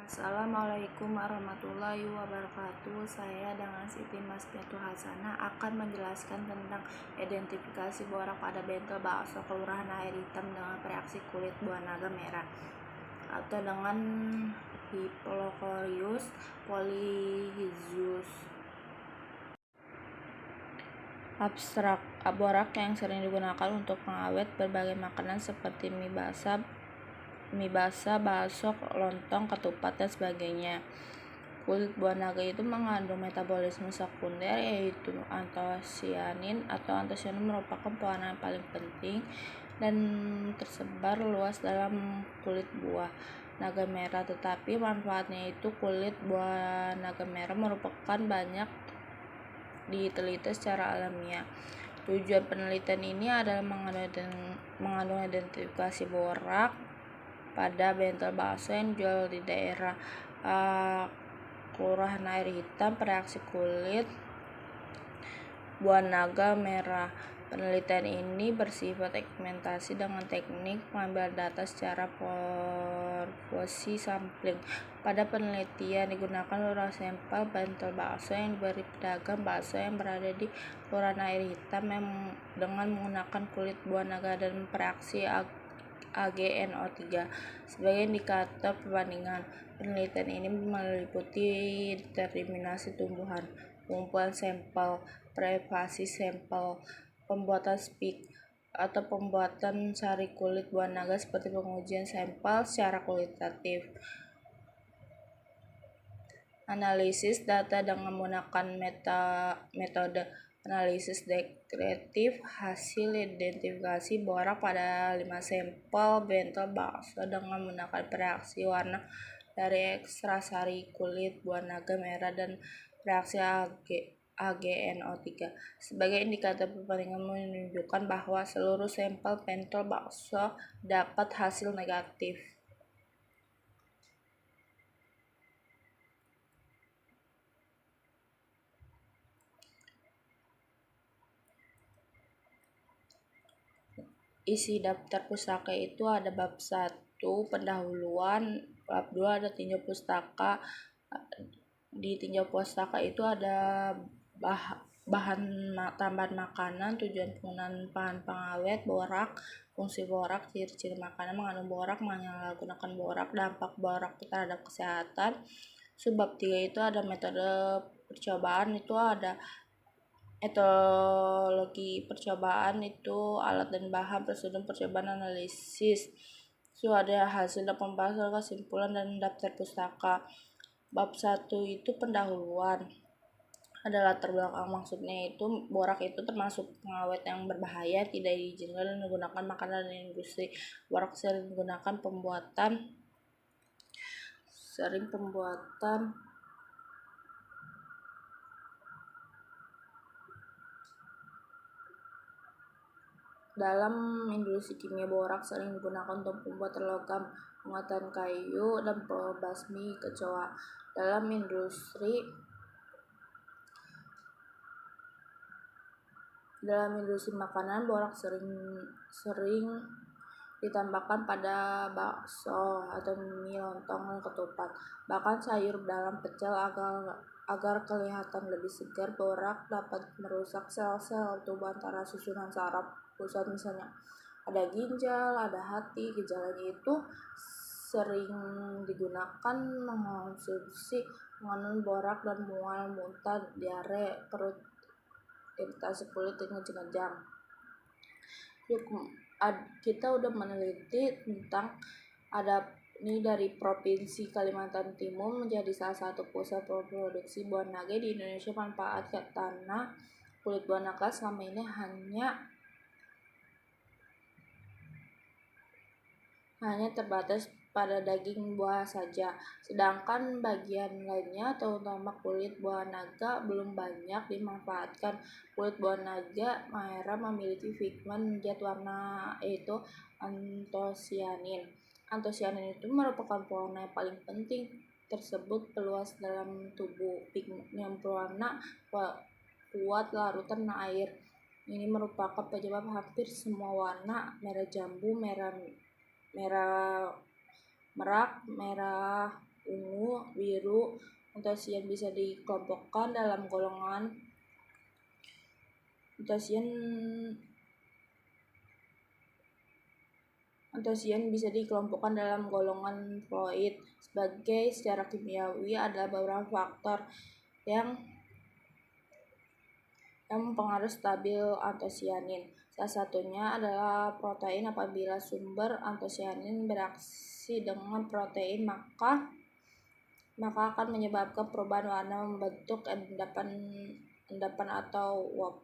Assalamualaikum warahmatullahi wabarakatuh. Saya dengan Siti Masfiatul Hasanah akan menjelaskan tentang identifikasi borak pada bentol bakso Kelurahan Air Hitam dengan reaksi kulit buah naga merah atau dengan Hyplochloris polyhydrus. Abstrak, borak yang sering digunakan untuk pengawet berbagai makanan seperti mie basah, bakso, lontong, ketupat, dan sebagainya. Kulit buah naga itu mengandung metabolisme sekunder yaitu antosianin. Antosianin merupakan pewarna yang paling penting dan tersebar luas dalam kulit buah naga merah. Tetapi manfaatnya itu kulit buah naga merah merupakan banyak diteliti secara alamiah. Tujuan penelitian ini adalah mengandung identifikasi borak pada bentol bakso yang dijual di daerah Kelurahan Air Hitam bereaksi kulit buah naga merah. Penelitian ini bersifat eksperimentasi dengan teknik mengambil data secara porsi sampling. Pada penelitian digunakan lurah sampel bentol bakso yang diberi pedagang bakso yang berada di Kelurahan Air Hitam yang dengan menggunakan kulit buah naga dan bereaksi AgNO3 sebagai indikator perbandingan. Penelitian ini meliputi determinasi tumbuhan, pengumpulan sampel, privasi sampel, pembuatan spik atau pembuatan sari kulit buah naga seperti pengujian sampel secara kualitatif. Analisis data dengan menggunakan metode analisis deskriptif. Hasil identifikasi borak pada 5 sampel bentol bakso dengan menggunakan reaksi warna dari ekstrak kulit buah naga merah dan reaksi AgNO3 sebagai indikator perbandingan menunjukkan bahwa seluruh sampel bentol bakso dapat hasil negatif. Isi daftar pustaka itu ada bab 1 pendahuluan, bab 2 ada tinjau pustaka. Di tinjau pustaka itu ada bahan tambahan makanan, tujuan penggunaan bahan pengawet, borak, fungsi borak, ciri-ciri makanan mengandung borak, menyalahgunakan borak, dampak borak terhadap kesehatan. Subbab 3 itu ada metode percobaan, itu ada etologi percobaan, itu alat dan bahan, prosedur percobaan, analisis. Itu ada hasil pembahasan, kesimpulan, dan daftar pustaka. Bab 1 itu pendahuluan, ada latar belakang, maksudnya itu borak itu termasuk pengawet yang berbahaya, tidak diizinkan menggunakan makanan dan industri. Borak sering digunakan pembuatan dalam industri kimia. Borak sering digunakan untuk membuat logam, pengawatan kayu, dan pembasmi kecoa. Dalam industri makanan, borak sering ditambahkan pada bakso atau mie, lontong, dan ketupat. Bahkan sayur dalam pecel agar kelihatan lebih segar. Borak dapat merusak sel-sel tubuh antara susunan saraf pusat, misalnya ada ginjal, ada hati. Gejalanya itu sering digunakan mengonsumsi mengandung borak dan mual, muntah, diare, perut, iritasi kulit, dan kejang-kejang. Kita udah meneliti tentang ini dari Provinsi Kalimantan Timur menjadi salah satu pusat produksi buah naga di Indonesia. Manfaat tanah kulit buah naga selama ini hanya terbatas pada daging buah saja, sedangkan bagian lainnya terutama kulit buah naga belum banyak dimanfaatkan. Kulit buah naga merah memiliki pigmen zat warna yaitu antosianin. Antosianin itu merupakan pewarna yang paling penting, tersebut peluas dalam tubuh. Pigmen yang berwarna kuat larutan air ini merupakan penyebab hampir semua warna: merah jambu, merah merak, merah ungu, biru. Antosian bisa dikelompokkan dalam golongan Antosian bisa dikelompokkan dalam golongan fluid. Secara kimiawi adalah beberapa faktor yang mempengaruhi stabil antosianin. Salah satunya adalah protein. Apabila sumber antosianin bereaksi dengan protein, maka akan menyebabkan perubahan warna membentuk endapan atau uap.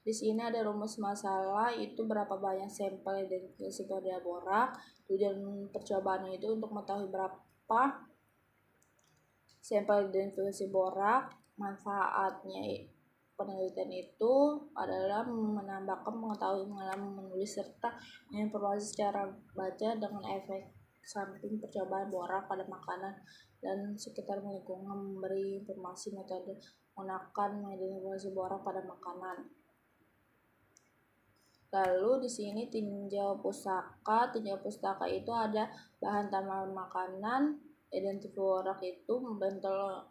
Di sini ada rumus masalah, itu berapa banyak sampel identifikasi pada borak. Tujuan percobaan itu untuk mengetahui berapa sampel identifikasi borak. Manfaatnya penelitian itu adalah menambahkan pengetahuan mengenai menulis serta menginformasi secara baca dengan efek samping percobaan borak pada makanan dan sekitar lingkungan, memberi informasi metode menggunakan mengidentifikasi borak pada makanan. Lalu di sini tinjau pustaka. Tinjau pustaka itu ada bahan tambahan makanan. Identifikasi borak itu membentol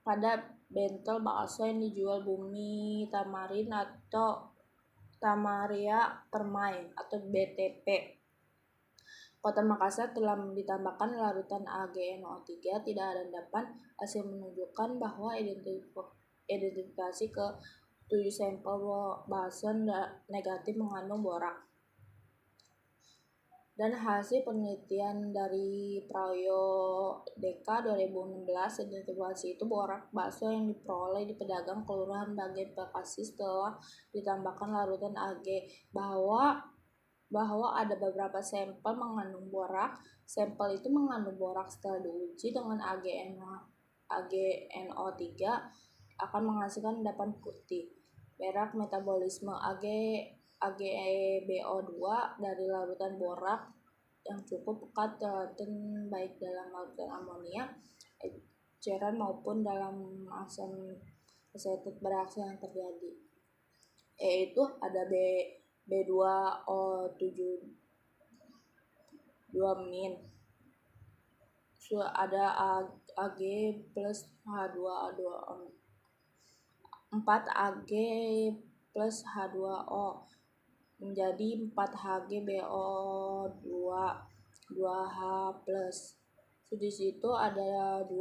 pada bentol bakso yang dijual Bumi Tamarin atau Tamaria Permain atau BTP. Kota Makassar telah ditambahkan larutan AgNO3, tidak ada endapan. Hasil menunjukkan bahwa identifikasi ke 7 sampel bakso negatif mengandung borak. Dan hasil penelitian dari Prayo-Deka 2016, identifikasi itu borak bakso yang diperoleh di pedagang kelurahan Bagian Bekasi setelah ditambahkan larutan Ag, bahwa ada beberapa sampel mengandung borak. Sampel itu mengandung borak setelah diuji dengan AgNO3 akan menghasilkan endapan putih. Berak metabolisme AgBO2 dari larutan borak yang cukup pekat dan baik dalam larutan amonia, cairan maupun dalam asam asetat bereaksi yang terjadi, yaitu ada B2O7 2-min, ada Ag plus H2O 4 Ag plus H2O menjadi 4 HgBO2 2H plus. Di situ ada 2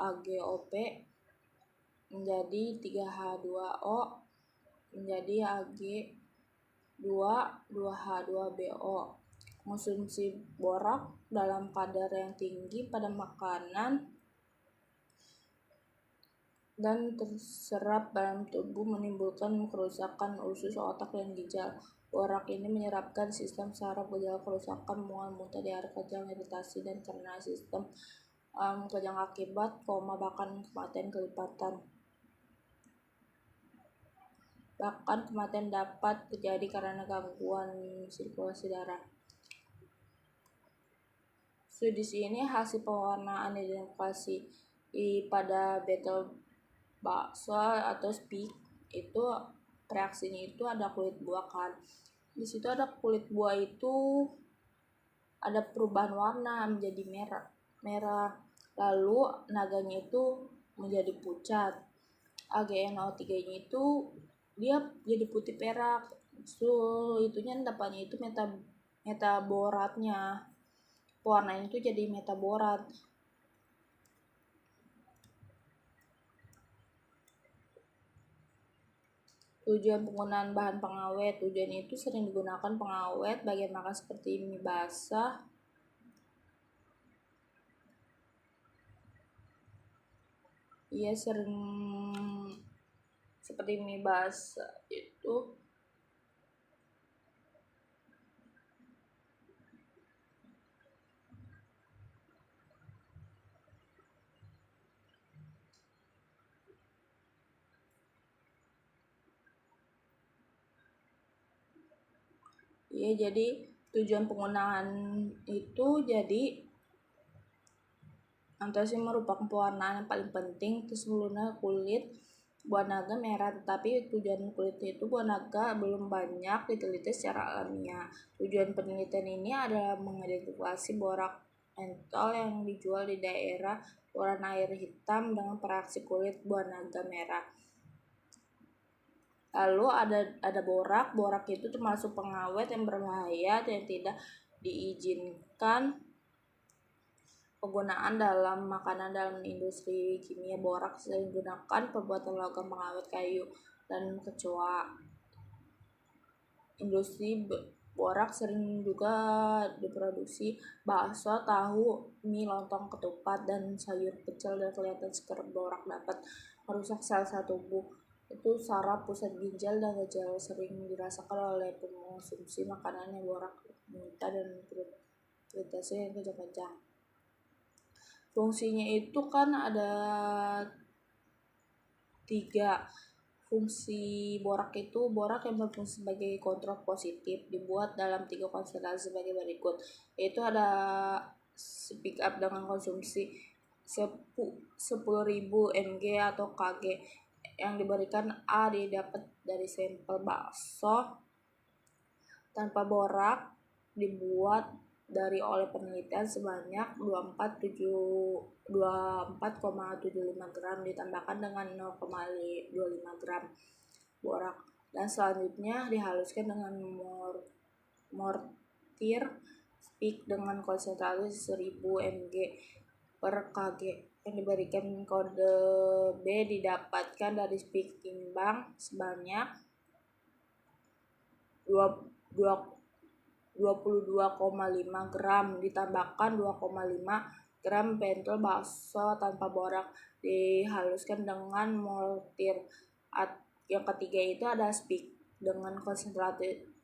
AgOP menjadi 3 H2O menjadi Ag2 2H2BO. Konsumsi borak dalam kadar yang tinggi pada makanan dan terserap dalam tubuh menimbulkan kerusakan usus, otak, dan ginjal. Borak ini menyebabkan sistem saraf, gejala kerusakan, mual, muntah, diare, kejang, iritasi, dan karena sistem kejang akibat koma, bahkan kematian kelipatan. Bahkan kematian dapat terjadi karena gangguan sirkulasi darah. Di sini hasil pewarnaan identifikasi pada betel bakso atau speak itu reaksinya itu ada kulit buah kan. Di situ ada kulit buah itu ada perubahan warna menjadi merah. Lalu naganya itu menjadi pucat. AgNO3-nya itu dia jadi putih perak. Itunya endapannya itu metaboratnya. Pewarnanya itu jadi metaborat. Tujuan penggunaan bahan pengawet. Tujuan itu sering digunakan pengawet bagian makan seperti mie basah, sering seperti mie basah itu jadi tujuan penggunaan itu jadi antosian merupakan pewarnaan yang paling penting. Terus sebelumnya kulit buah naga merah, tetapi tujuan kulit itu buah naga belum banyak diteliti secara alamiah. Tujuan penelitian ini adalah mengidentifikasi borak mentol yang dijual di daerah warna air hitam dengan reaksi kulit buah naga merah. Lalu ada borak. Borak itu termasuk pengawet yang berbahaya dan tidak diizinkan penggunaan dalam makanan dalam industri kimia. Borak sering digunakan pembuatan logam pengawet kayu dan kecoa. Industri borak sering juga diproduksi bakso, tahu, mie, lontong, ketupat, dan sayur pecel. Dan kelihatan segar borak dapat merusak sel-sel tubuh. Itu saraf, pusat ginjal, dan gejala sering dirasakan oleh pengonsumsi makanan yang borak, muntah, dan iritasi yang kencang-kencang. Fungsinya itu kan ada 3. Fungsi borak yang berfungsi sebagai kontrol positif dibuat dalam 3 konsentrasi sebagai berikut, yaitu ada speak up dengan konsumsi 10.000 mg atau kg yang diberikan A didapat dari sampel bakso tanpa borak dibuat dari oleh penelitian sebanyak 24,75 gram ditambahkan dengan 0,25 gram borak, dan selanjutnya dihaluskan dengan mortir speak dengan konsentrasi 1000 mg per kg yang diberikan kode B didapatkan dari speak timbang sebanyak 22,5 gram ditambahkan 2,5 gram pentol bakso tanpa borak dihaluskan dengan mortir. Yang ketiga itu ada speak dengan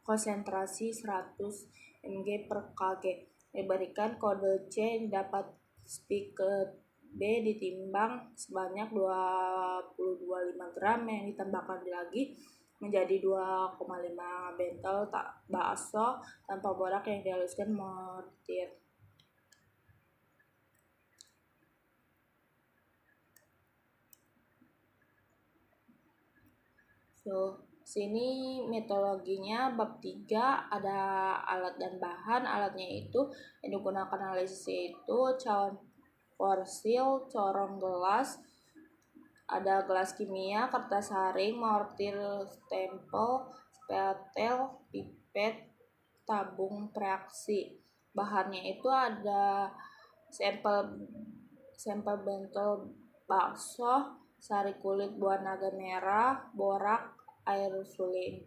konsentrasi 100 mg per kg diberikan kode C dapat speak ke B ditimbang sebanyak 22,5 gram yang ditambahkan lagi menjadi 2,5 bentol bakso tanpa borak yang dihaluskan mortir. Sini metodologinya bab 3 ada alat dan bahan. Alatnya itu yang digunakan analisis itu cawan porsil, corong gelas, ada gelas kimia, kertas saring, mortir, stempel, spatel, pipet, tabung reaksi. Bahannya itu ada sampel bentol bakso, sari kulit buah naga merah, borak, air suling.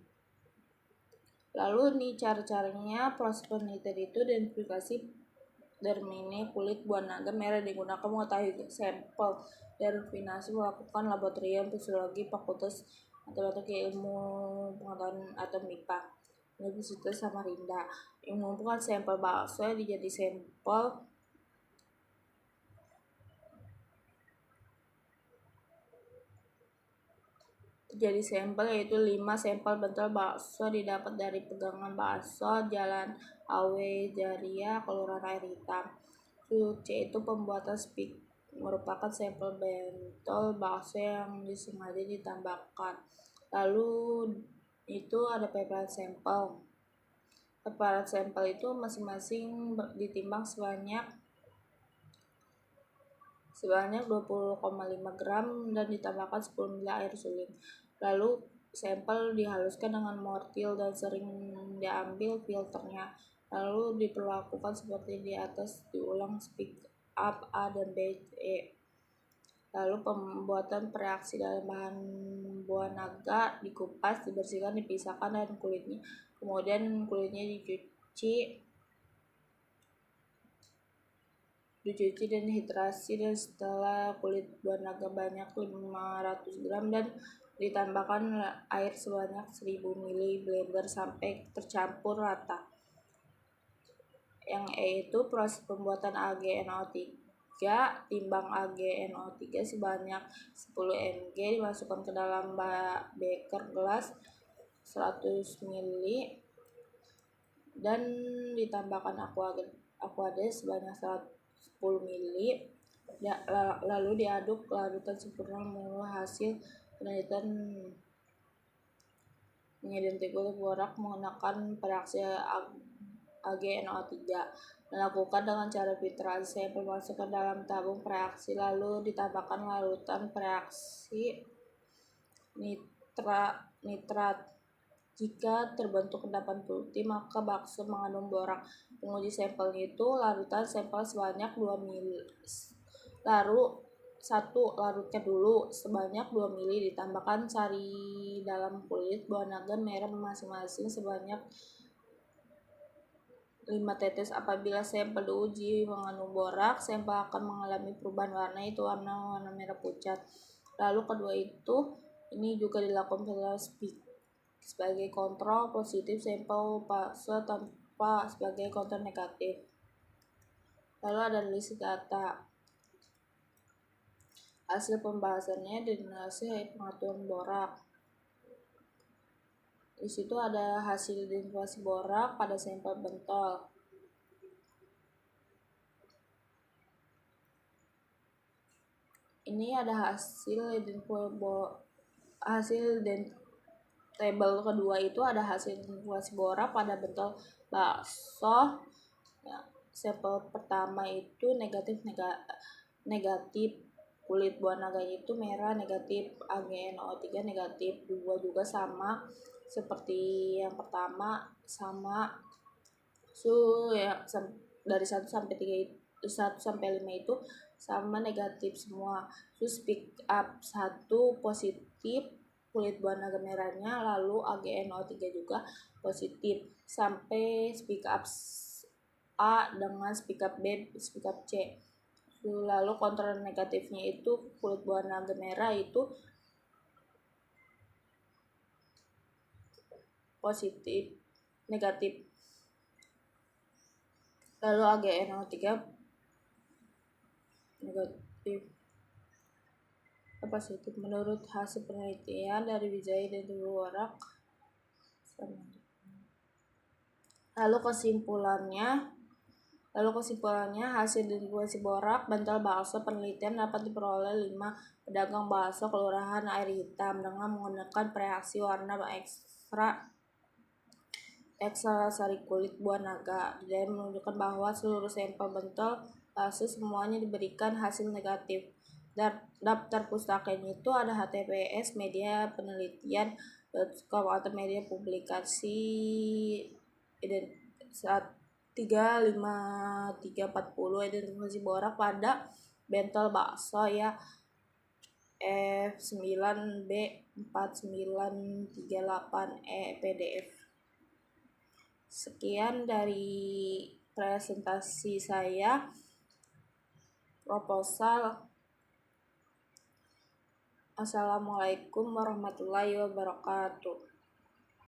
Lalu nih cara-caranya proses penelitian itu identifikasi dermine kulit buah naga merah digunakan mengetahui sampel, definisi melakukan laboratorium fisiologi Fakultas Matematika Ilmu Pengetahuan atau MIPA Universitas Samarinda yang mengumpulkan sampel bakso dijadi sampel yaitu 5 sampel bentol bakso didapat dari pegangan bakso Jalan Awe Jaria, Kelurahan Air Hitam. C itu pembuatan speak merupakan sampel bentol bakso yang disengaja ditambahkan. Lalu itu ada preparat sampel. Preparat sampel itu masing-masing ditimbang sebanyak 20,5 gram dan ditambahkan 10 ml air suling. Lalu sampel dihaluskan dengan mortil dan sering diambil filternya. Lalu diperlakukan seperti di atas, diulang speak up A dan B, E. Lalu pembuatan reaksi dalam bahan buah naga dikupas, dibersihkan, dipisahkan dan kulitnya. Kemudian kulitnya dicuci dan hidrasi, dan setelah kulit buah naga banyak 500 gram dan ditambahkan air sebanyak 1000 ml blender sampai tercampur rata. Yang E itu proses pembuatan AgNO3 timbang AgNO3 sebanyak 10 mg dimasukkan ke dalam beker gelas 100 ml dan ditambahkan aquades sebanyak 10 ml lalu diaduk larutan sempurna menurut hasil penelitian mengidentifikasi borak menggunakan reaksi AgNO3. Melakukan dengan cara filtrasi sampel masuk ke dalam tabung preaksi, lalu ditambahkan larutan preaksi nitrat. Jika terbentuk endapan putih, maka bakso mengandung borak. Penguji sampelnya itu larutan sampel sebanyak 2 ml. Larutnya dulu sebanyak 2 ml, ditambahkan sari dalam kulit buah naga merah masing-masing sebanyak 5 tetes. Apabila sampel diuji mengandung borak, sampel akan mengalami perubahan warna, itu warna merah pucat. Lalu kedua ini juga dilakukan sebagai kontrol positif sampel fase tanpa sebagai kontrol negatif. Lalu ada list data. Hasil pembahasannya denasi pengaturan borak. Di situ ada hasil identifikasi borak pada sampel bentol. Ini ada tabel kedua itu ada hasil identifikasi borak pada bentol bakso. Ya, sampel pertama itu negatif kulit buah naga itu merah negatif, AgNO3 negatif. Dua juga sama seperti yang pertama, sama suhu ya dari 1 sampai 5 itu sama negatif semua. Terus speak up 1 positif kulit buah naga merahnya, lalu AgNO3 juga positif, sampai speak up A dengan speak up B, speak up C. Lalu kontrol negatifnya itu kulit buah naga merah itu negatif. Lalu AgNO3 negatif positif. Menurut hasil penelitian dari Wijaya dan Borak. Lalu kesimpulannya hasil identifikasi borak bentol bakso penelitian dapat diperoleh 5 pedagang bakso Kelurahan Air Hitam dengan menggunakan preaksi warna ekstra sari kulit buah naga, dan menunjukkan bahwa seluruh sampel bentol bakso semuanya diberikan hasil negatif. Daftar pustakanya itu ada https://mediapenelitian.com atau media publikasi 35340 identifikasi borak pada bentol bakso ya F9B4938E PDF. Sekian dari presentasi saya proposal. Assalamualaikum warahmatullahi wabarakatuh.